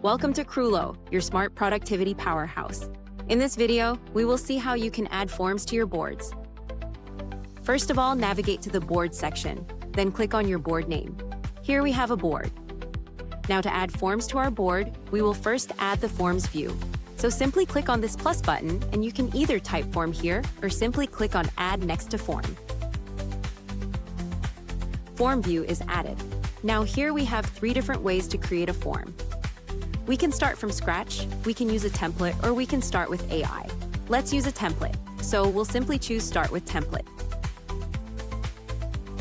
Welcome to Kroolo, your smart productivity powerhouse. In this video, we will see how you can add forms to your boards. First of all, navigate to the Board section, then click on your board name. Here we have a board. Now to add forms to our board, we will first add the Forms view. So simply click on this plus button and you can either type form here or simply click on Add next to form. Form view is added. Now here we have 3 different ways to create a form. We can start from scratch, we can use a template, or we can start with AI. Let's use a template, so we'll simply choose Start with Template.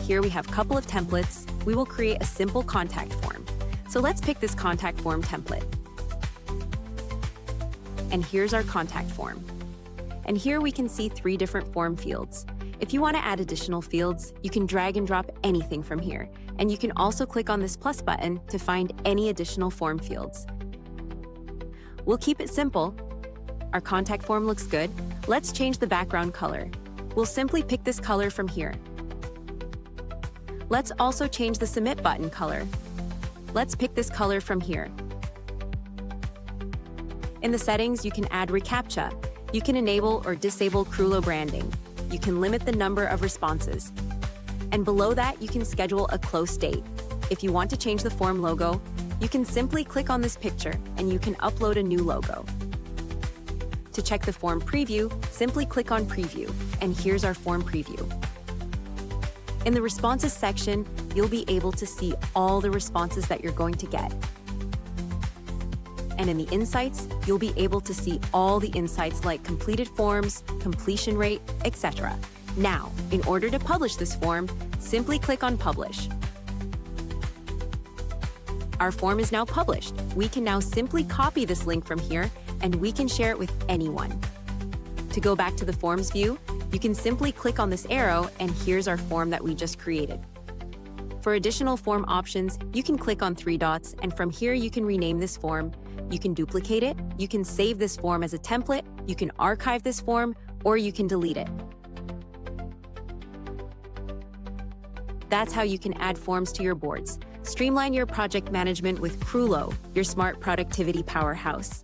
Here we have a couple of templates. We will create a simple contact form. So let's pick this contact form template. And here's our contact form. And here we can see 3 different form fields. If you want to add additional fields, you can drag and drop anything from here. And you can also click on this plus button to find any additional form fields. We'll keep it simple. Our contact form looks good. Let's change the background color. We'll simply pick this color from here. Let's also change the submit button color. Let's pick this color from here. In the settings, you can add reCAPTCHA. You can enable or disable Kroolo branding. You can limit the number of responses. And below that, you can schedule a close date. If you want to change the form logo, you can simply click on this picture and you can upload a new logo. To check the form preview, simply click on Preview, and here's our form preview. In the Responses section, you'll be able to see all the responses that you're going to get. And in the Insights, you'll be able to see all the insights like completed forms, completion rate, etc. Now, in order to publish this form, simply click on Publish. Our form is now published. We can now simply copy this link from here and we can share it with anyone. To go back to the Forms view, you can simply click on this arrow and here's our form that we just created. For additional form options, you can click on 3 dots and from here you can rename this form. You can duplicate it, you can save this form as a template, you can archive this form, or you can delete it. That's how you can add forms to your boards. Streamline your project management with Kroolo, your smart productivity powerhouse.